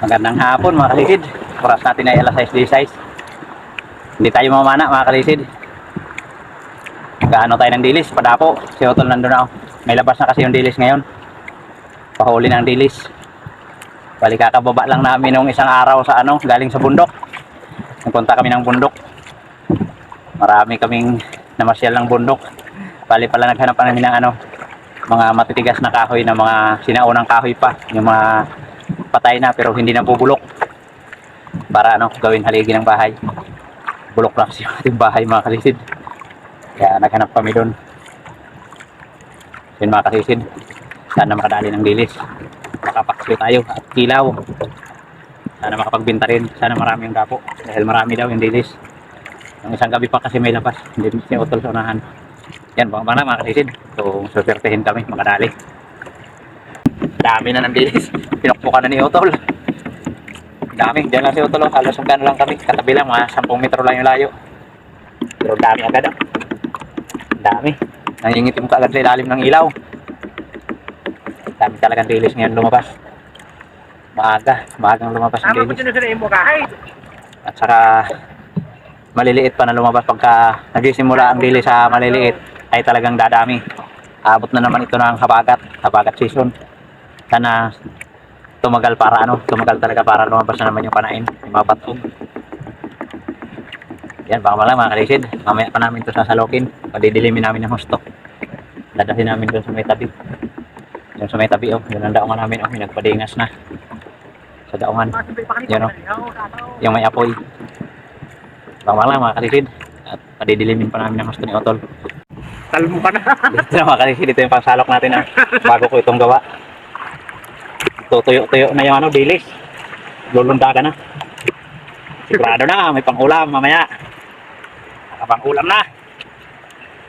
Magandang hapon mga kalisid. Oras natin ay alas 6:16. Hindi tayo mamana mga kalisid. Gaano tayo ng dilis, padapo. Si Otol nandun na. May labas na kasi yung dilis ngayon. Pahuli ng dilis. Bali kakababa lang namin nung isang araw sa galing sa bundok. Nagpunta kami ng bundok. Marami kaming namasyal ng bundok. Bali pala naghanap pa namin ng mga matitigas na kahoy, na mga sinaunang kahoy pa, yung mga patay na pero hindi na bubulok, para gawin haligi ng bahay. Bulok lang kasi yung ating bahay mga kalisid, kaya naghanap kami doon. Yun mga kalisid, sana makadali ng dilis, makapaksyo tayo at kilaw. Sana makapagbenta rin, sana marami yung dapo dahil marami daw yung dilis. Yung isang gabi pa kasi may labas, hindi si Otol sa unahan. Yan mga kalisid, so susertehin kami makadali. Dami na ng dilis, pinukpukan na ni Otol. Dami, dyan lang si Otol, halos hanggang lang kami, katabi lang, mga 10 metro lang yung layo. Pero dami agad dami, nangingitim ka agad sa ilalim ng ilaw. Dami talagang dilis ngayon lumabas. Maagang lumabas ang dilis. At saka maliliit pa na lumabas. Pagka nagsisimula ang dilis sa maliliit ay talagang dadami. Abot na naman ito ng habagat season. Sana tumagal talaga para lumabas na naman yung panain, yung mga patog. Yan, baka lang mga kalisid, mamaya pa namin ito sasalokin, padidilimin namin ng husto, dadahin namin doon sa may tabi. Yung sa may tabi, yun ang daungan namin, may nagpadingas na sa daungan. Yan yung may apoy. Baka lang mga kalisid, at padidilimin pa namin ng husto ni Otol. Talmo ka na. Dito na mga kalisid, ito yung pangsalok natin bago ko itong gawa. Tuyo-tuyo na yung dilis. Lulunda ka na. Sigurado na, may pang-ulam mamaya. Nakapang-ulam na.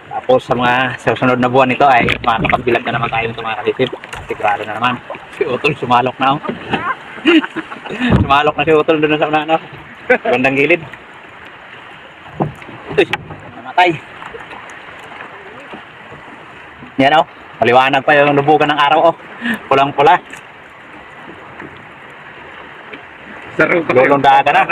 Tapos sa mga susunod na buwan nito ay makakapagbilag na naman tayo nito mga kalisip. Sigurado na naman. Si Utol sumalok na. Sumalok na si Utol doon sa unahan. Bandang gilid. Uy, namatay. Yan maliwanag pa yung lubugan ng araw Pulang-pula. Lulunda ka na.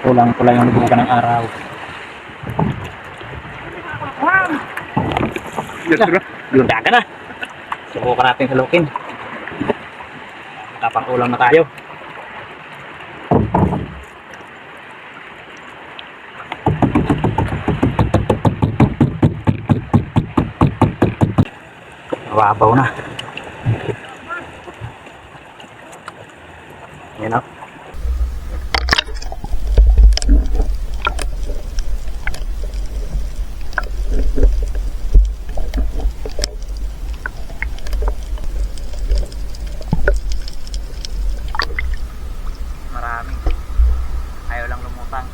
Pulang-pula yung lubugan ng araw. Lulunda ka na. Subukan natin salukin. Nakapang-ulam na tayo. Babaw na. Yan marami. Ayaw lang lumutang.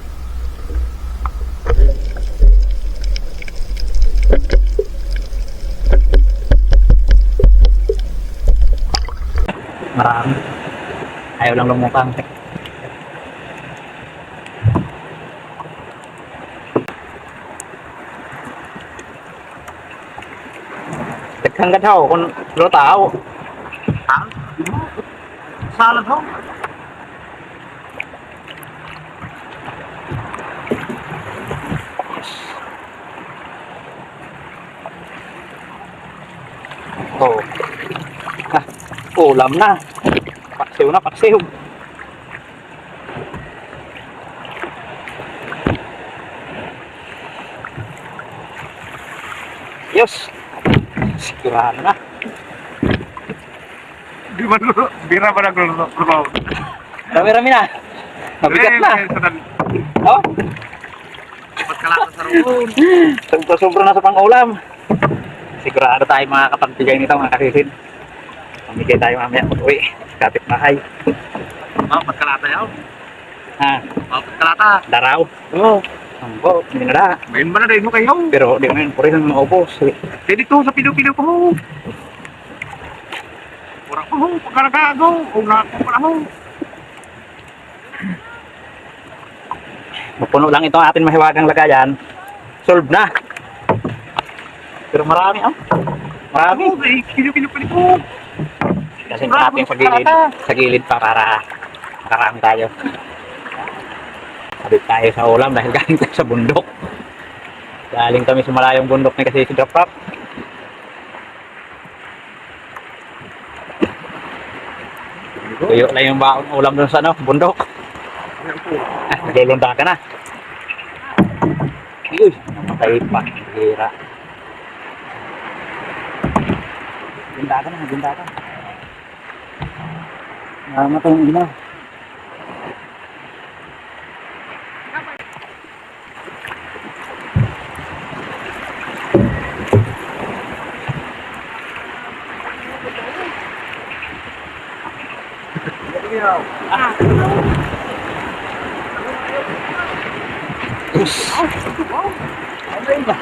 Marami. Ayaw lang lumutang. Tegang ka daw kung lo tao. Salad ho. Ulam na. Paksiw. Yes. Sigurado na. Di ba bira ba nagluluto? Rami-rami na. Mabigat na. Dapat kalata sa roon. Sobra na sa pang-ulam. Sigurado tayo makakapagbigay nito mga kasisid. Mamigay tayo mamaya pag-uwi. Kapit bahay. Pagkalata yaw. Pagkalata. Daraw. Ambo, hindi na da. Mayin ba na rin mo kayo? Pero di ngayon, puri lang maubos. Dito sa pilaw-pilaw ko ho. Kurang ko ho, pagkalagago. Una ko pala ho. Mapuno lang ito ang ating mahiwagang lagayan. Solve na. Pero marami Marami. Pino-pino pa po. Kasi natin sa gilid para makarami tayo. Sabit tayo sa ulam dahil galing tayo sa bundok. Galing kami sa malayong bundok ni kasi si Drop. Tuyo lang yung baon ulam dun sa bundok. Naglulunda ka na. Uy, namatay pa. Hira. Gunda ka na, gunda ka. Namatay yung ilaw.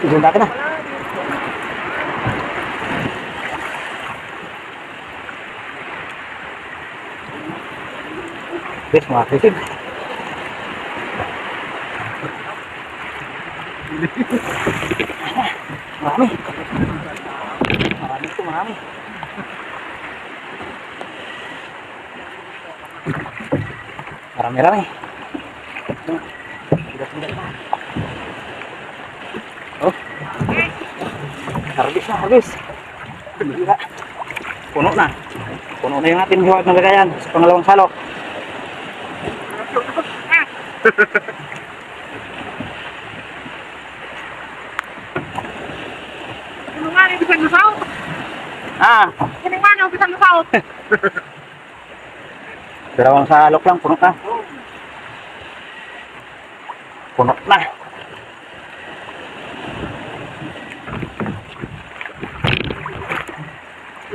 Gunda ka na. Yes, mga krisid. Marami. Marami ito, marami. Marami-rami. Oh. Harbis na, harbis. Gila. Puno na. Puno na yung ating hiwag ng lagayan sa pangalawang salok. Ano nga rin, bisan lusaw? Ah, Ano nga rin, bisan lusaw? dalawang salok lang, puno na. Puno na.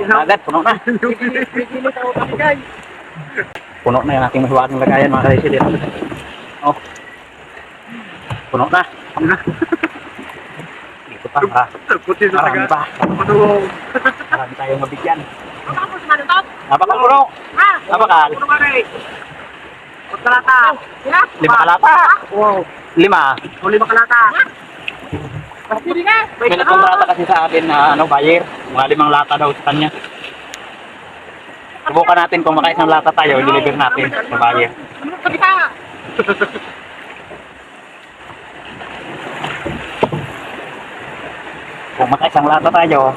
Agad, puno na. Puno na yung ating mahiwag ng lagayan, mga krisid. Oh. Puno na. Dito pa, Puti sa marami taga. pa. Ano? Marami tayong mabigyan. Tapos manutot? Napakal puno. Ha? Napakal. Ano nga rin? Kalata. Sila? 5 kalata. Wow. 5. O 5 kalata. Hindi nga. May nagkontrata kasi sa atin na buyer. Mga 5 lata daw sa kanya. Subukan natin kung makaisang lata tayo, i-deliver natin sa buyer. Ano ka kita? Kung makaisang lata tayo,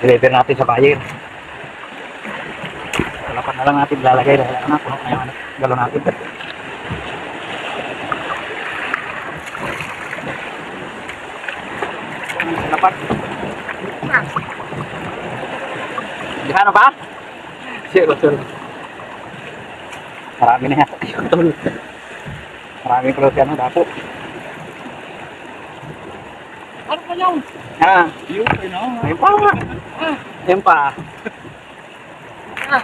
deliver natin sa buyer. Salapan na lang natin lalagay dahil puno na yung galon natin. Salapan. Di ano ba? Siya, betul. Marami na yan. Betul. Maraming kulot yan, dapo. Ano ka yung? Ah, Yung, ano? ayun pa. Ayun pa.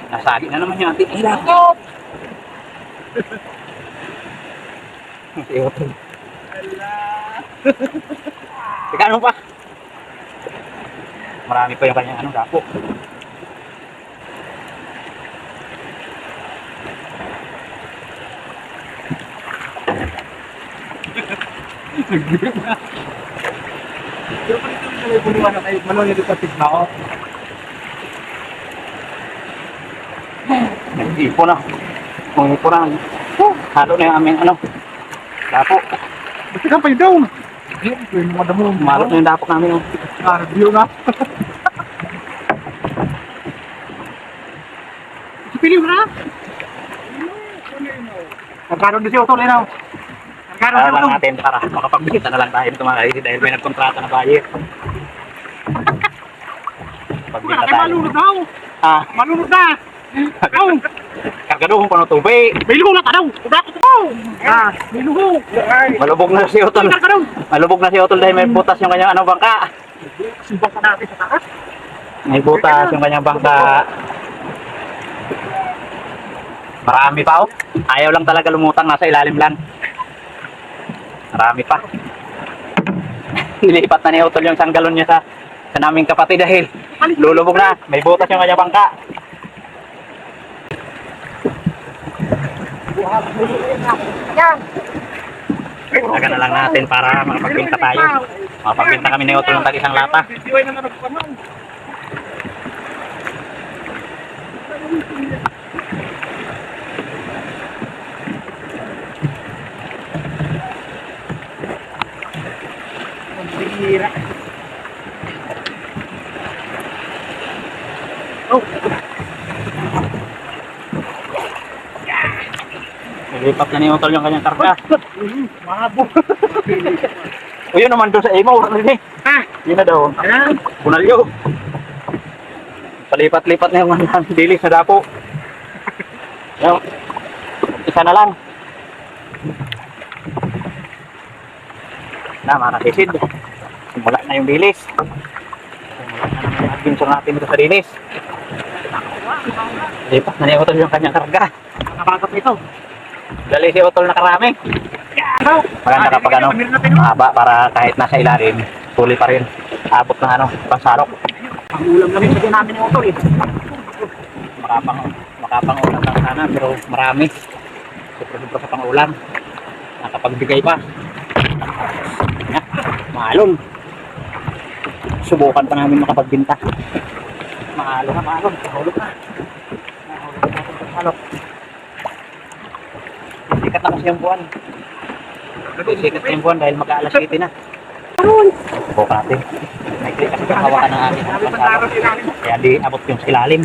Nasagi na naman yung ating ilaw. Ano? Siya, betul. Teka, ano pa? Marami pa yung kanyang dapo. Nag-grip na. Pero pa rin kami nalipuniwan na kayo. Malong yung patig na ako. Nag-ipo na. Kung ipo na. Halo na yung aming dapo. Basta ka pa yun daw. Yung mga damo. Malot na yung dapo namin. Review na. Pili mo na. Nagkaroon din siya ito, Linaw. Nagkaroon Para siya lang ito. natin para makapagbisita na lang tayo dito mga kaisi dahil may nagkontrata na buyer. Huwag Pagbisita na kayo tayo. malunod daw. Ah, Malunod na. Daw. kargaduhong pa ng tubig. May luho na ka daw. Udak ko daw. May luho. Malubog na si Utol. Udak ka daw. Malubog na si Utol dahil may butas yung kanyang bangka. Simbang ka natin sa taas. May butas yung kanyang bangka. Marami pa oh. Ayaw lang talaga lumutang, nasa ilalim lang. Marami pa. Nilipat na ni Utol yung isang galon niya sa naming kapatid dahil lulubog na. May butas yung kanyang bangka. Yan. Taga na lang natin para makapagbenta tayo. Makapagbenta kami ni Utol ng tag isang lata. Diway naman ako naman. Bihira. Oh, Nilipat na ni Utol yung kanyang karga. mabo. O yun naman doon sa imo, wala rin eh. Ha? Yun na daw. Ayan. Bunalyo. Palipat-lipat na yung dilis na dapo. Yung, isa na lang. Na, mga kasisid. Simula na yung dilis. Simula na naman yung adventure natin dito sa dilis. Lipat na ni Utol yung kanyang karga. Nakabagot nito. Dali si Utol na karami. Maganda kapag ano, mahaba para kahit nasa ilalim, tuloy pa rin. Abot ng ano, pansarok. Ang ulam lang yung lagyan namin ng utol eh. Makapang ulam lang sana, pero marami. Super-super sa pang-ulam. Nakapagbigay pa. Ya, maalon. Subukan pa namin makapagbinta. Maalon na, maalon. Kahulog na. Kahulog na natin sa sikat na kasi yung buwan. Sikat na yung buwan dahil mag-aalas 7 na. Subukan natin. May klik kasi yung hawakan ng aking pansarok. Kaya di abot yung ilalim.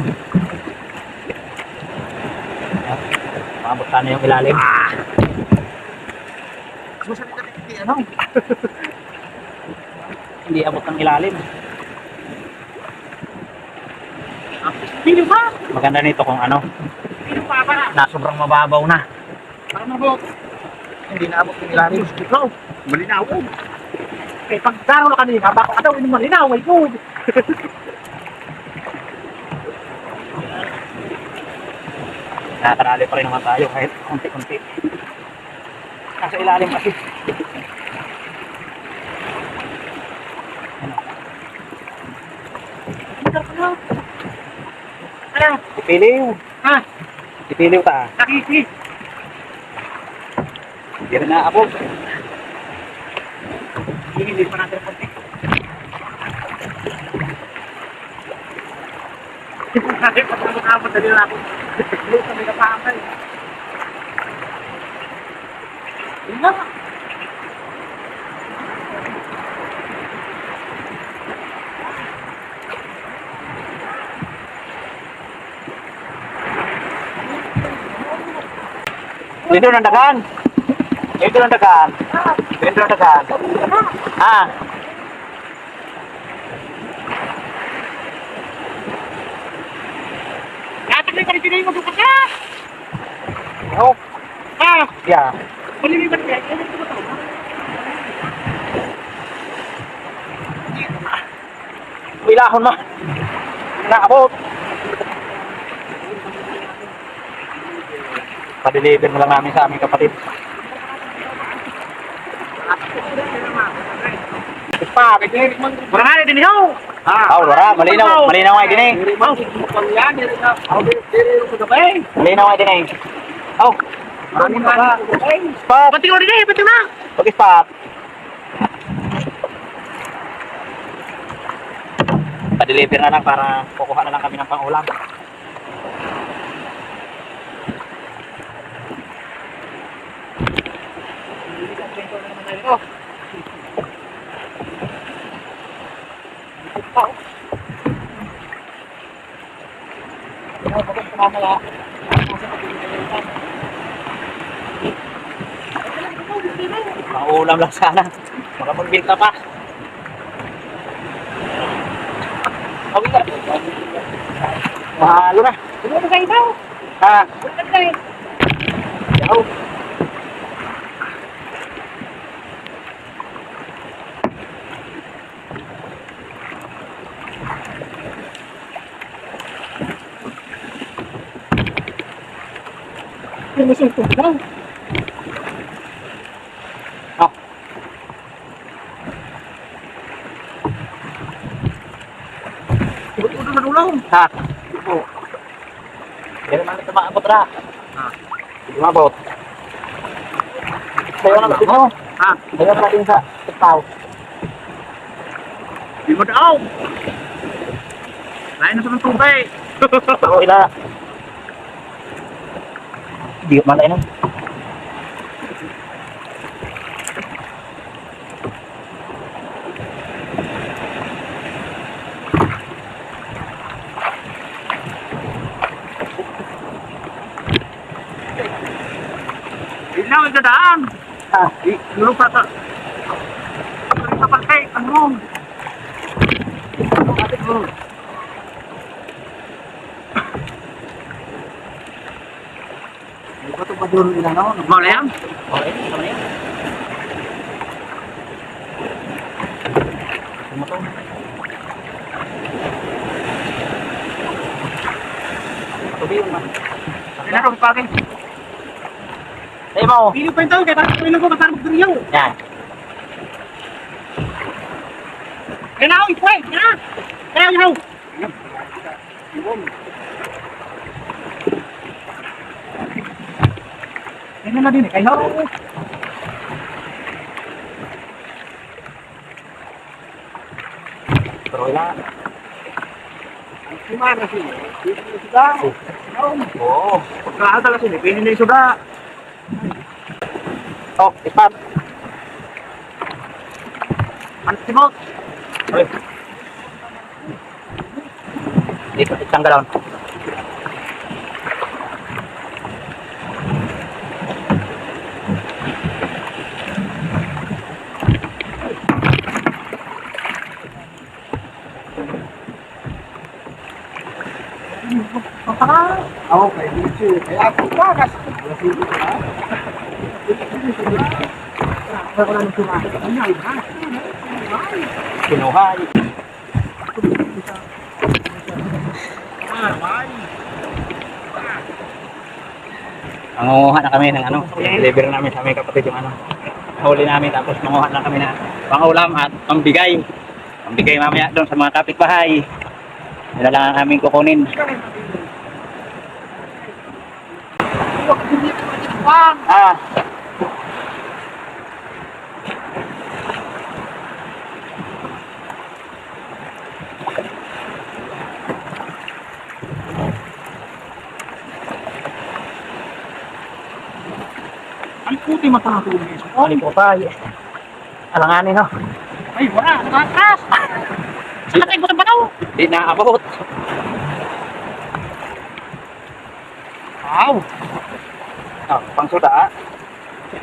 Maabot sana yung ilalim. Masabi ka hindi ano? Hindi abot ng ilalim. Pino pa? Maganda nito kung ano, Pino pa ba? na sobrang mababaw na. Parang mabot. Hindi na abot yung ilalim. Ikaw, malinaw. Eh, pag daraw na kanina, baka ka daw yung malinaw, may food. Nakakarali pa rin naman tayo kahit konti-konti. Nasa ilalim kasi. Ano? Ipiliw. Ha? Ipiliw ta. Nakisi. Hindi rin naabot. Hindi pa natin konti. Hindi pa natin kapag dali na ako. Hindi pa may kapakay. Yun na. Dito ng dagan. Dito ng dagan. Dito ng dagan. Ah. Latag na yung kanina yung magbukas ka. Oh. Ha? Yeah. Malilipat ka. Ano ito ba ito? Ilahon ma. Naabot. Pa-deliver mo lang namin sa aming kapatid. Pa, kaya wala nga din ho. Ah, wala. Malinaw. Malinaw nga din eh. Malinaw nga din eh. Oh. Spot. Pati ko din eh, pati na. Pag-spot. Pa-deliver na lang para kukuha na lang kami ng pang-ulam. Pang-ulam lang sana. Baka magbinta pa. Okay ka. Mahalo na. Ano ba kayo daw? Ha? Wala ka kayo. Yaw. Yung may sultong daw. Oh. Udo na dulaw. Ha? Oo. Hindi naman ito maabot ra. Hindi maabot. Sayo na natin mo. Ha? Sayo na natin sa itaw. Di mo daw. Lain na sa ng tubay. Ako ila. Di man tayo nun. Ilaw ang dadaan. Ah, Lulong sa sa palkay. Ano? Ito to pa doon ilan ako. Mawala yan? Okay, sama na yan. Sumatong. Tubi yung man. Ilan ako pagkakay. Tayo mo. Pili pa yung tao. Kaya parang ilan ko kasama magduriyaw. Yan. Kaya na ako ipway. Kaya na. Kaya na ako. Kaya na din eh. Kaya na ako. Pero wala. Kumana siya. Suda. Oo. Pagkakadala siya. Pili na yung suda. Oh, ispat. Ano si Mok? Uy. Dito, isang galon. Ako kay Lucio. Kaya ako bagas. Ako lang tumakas. Ano ba? Kinuhay. Nangunguha na kami ng ano. I-deliver namin sa aming kapatid yung ano. Nahuli namin tapos nanguha na kami na pangulam at pambigay. Pambigay mamaya doon sa mga kapitbahay. Yun na lang ang aming kukunin. Ah, Ang puti matulog niya. alin po pa. Alanganin no. Ay, wala. Nakakas. Saan tayo sa banaw? Di na abot. Wow. Ah, pang soda.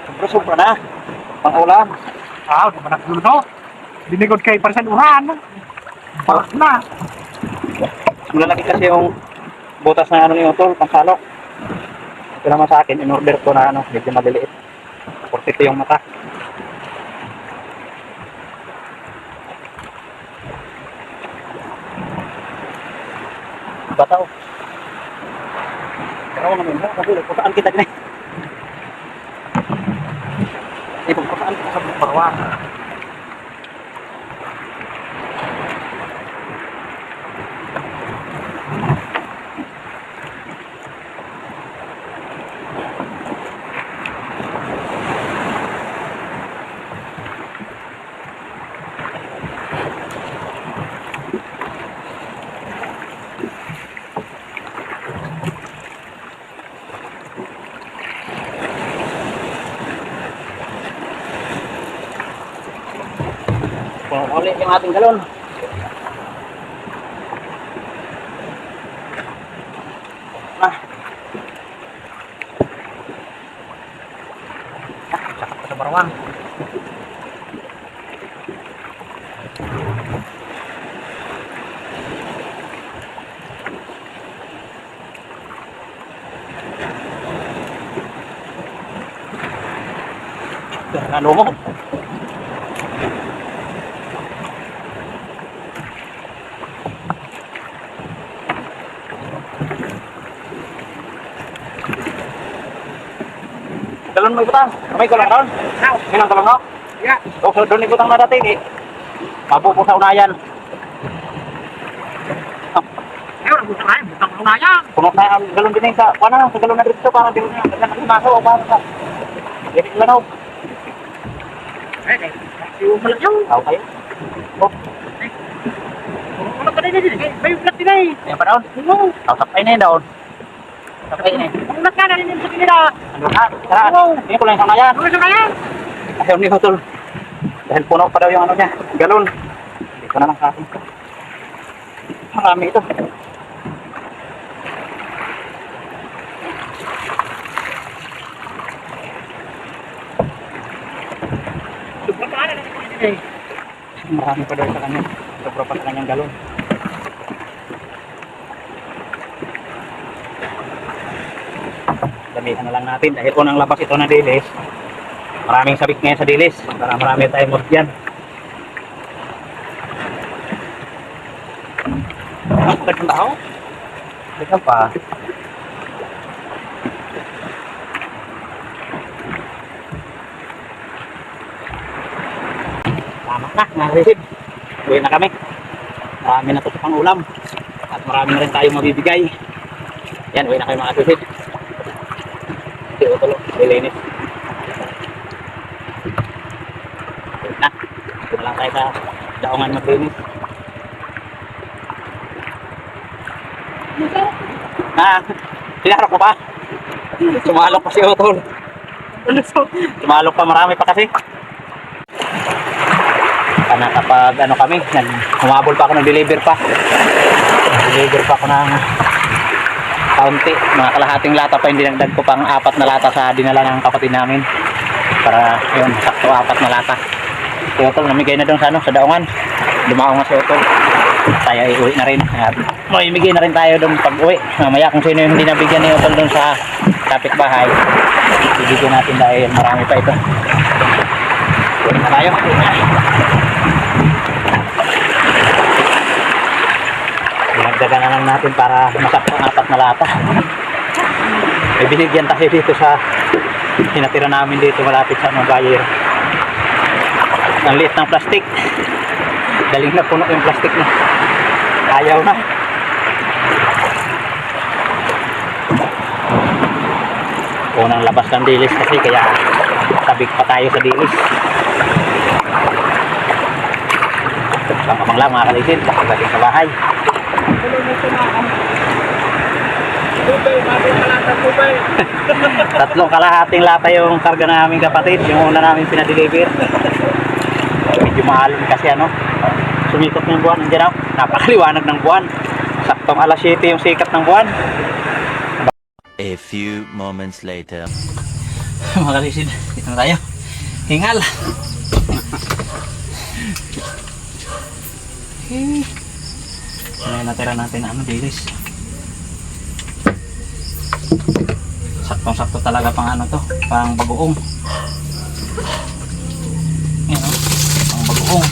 Sobra-sobra na. Pang ulam. Wow, di ba nagluto? Binigod kay Parsan Uran. Balas na. Malalaki kasi yung butas na ano ni Utol, pang salok. Ito naman sa akin, in-order ko na ano, medyo maliliit. 42 yung mata. Bataw. Pero naman mo, kasi nagputaan kita din eh. Pagputaan kita sa Bukbarwa. Kung ulit yung ating galon. Ah. Sakit sa barawang. Ano mo? Galon mo ibutang. May galon ron? May nang galon no? Yeah. O, so doon ibutang na dati eh. Mabo po sa unayan. Ayaw, nagbuta na yun. Butang na yan. Puno na ang galon din sa kuana, sa galon na dito para din na maso o para sa. Dili lanaw. Eh, yung malag yun. Aw kayo. Oh, Wala pa na yun. May vlog din eh. ayan pa daon. Oo. Aw sapay na yun daon. Sapay na yun. Mas ka na rin yung sabi nila. Ano na? Tara, hindi ko lang isang kaya. Gusto ka yan? Ayaw ni Utol. Dahil puno pa daw yung ano niya, galon. Hindi ko na lang sa akin. Marami ito. Sobrang pa na rin yung sabi nila. Marami pa daw sa kanya. Sobra pa sa kanyang galon. Damihan na lang natin dahil unang labas ito ng dilis. Maraming sabik ngayon sa dilis. Para marami tayong mod dyan. Tagkang tao? Tagkang pa. Tama na, narisip. Uwi na kami. Marami na ito sa pang-ulam. At marami na rin tayong mabibigay. Yan, uwi na kayo mga susid. Si Utol, lilinis. Uwi na. Ito na lang tayo sa daungan maglinis. Sinarap mo pa? Sumalok pa si Utol. Sumalok pa, marami pa kasi. Kapag ano kami, humabol pa ako ng deliver pa. Deliver pa ako ng kaunti. Mga kalahating lata pa yung dinagdag ko pang 4 na lata sa dinala ng kapatid namin. Para yun, sakto 4 na lata. Si Utol namigay na doon sa, sa daungan. Dumao nga si Utol. Tayo iuwi na rin. At mamimigay na rin tayo doon pag uwi. Mamaya kung sino yung hindi nabigyan ni Utol doon sa kapitbahay, ibigyan natin dahil marami pa ito. Uwi na tayo. Dinagdagan na lang natin para masakto 4 na lata. May binigyan tayo dito sa hinatira namin dito malapit sa mga buyer. Ang liit ng plastic. Galing na puno yung plastic na. Ayaw na. Unang labas ng dilis kasi kaya sabik pa tayo sa dilis. Kamamang lang mga kalisin. Pagdating sa bahay. Tatlong kalahating lata yung karga na aming kapatid. Yung una namin pinadeliver. Medyo maalon kasi ano, sumikot ng buwan. Nandiyan ako, napakaliwanag ng buwan. Saktong alas 7 yung sikat ng buwan. A few moments later. Mga kalisid, dito na tayo. Hingal. Ano yung natira natin ano, dilis. Saktong sakto talaga pang ano to, pang bagoong. Yan o, pang bagoong.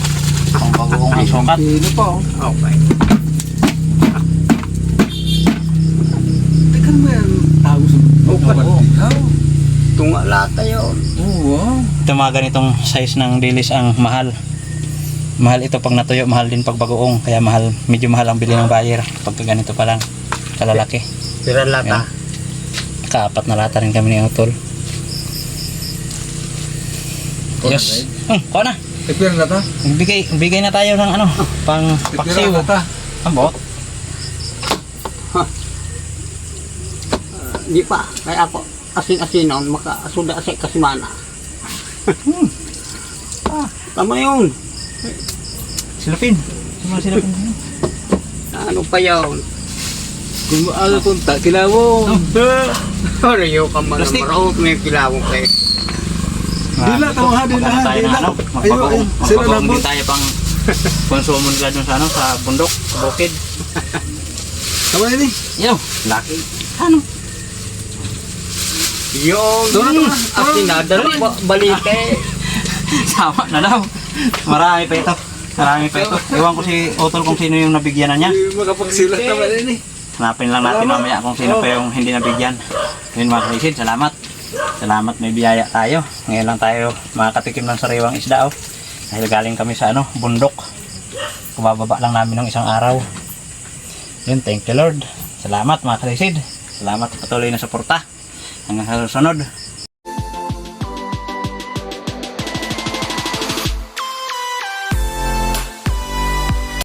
Pang bagoong ang sukat. Sino po? Okay. Teka mo yan. Tao sa Oo. tunga lata yun. Oo. Ito mga ganitong size ng dilis ang mahal. Mahal ito pag natuyo, mahal din pag bagoong. Kaya mahal, medyo mahal ang bili ng buyer pag ganito pa lang, kalalaki. Pira lata. Ka-4 na lata rin kami ni Utol. Yes. Kuha na. Pira lata? Bigay na tayo ng ano, pang paksiw. Ang bot. Di pa, kaya ako asin-asinon, makasuda sa kasimana. Tama yun. Silupin. Silupin. Ano pa yun? Kung maala kong kilawong. Harayo ka man Plastic. ang marahot, may kilawang kayo. Dila, tawag, dila, tayo dila. na ano, Ayun, sila magbagoong nabot. din tayo pang konsumo nila dun sa ano, sa bundok, sa bukid. Tama yun eh. Yo, laki. Ano? Yun, asinadal, balik eh. Sama na daw. Marami pa ito. Marami pa ito. Ewan ko si Utol kung sino yung nabigyan na niya. Magkapagsilat naman yun eh. Hanapin lang natin mamaya kung sino pa yung hindi nabigyan. Yun mga kaisid, salamat. Salamat, may biyaya tayo. Ngayon lang tayo makakatikim ng sariwang isda. Oh. Dahil galing kami sa ano, bundok. Kumababa lang namin ng isang araw. Yun, thank you Lord. Salamat mga kaisid. Salamat sa patuloy na suporta. Hanggang sa susunod.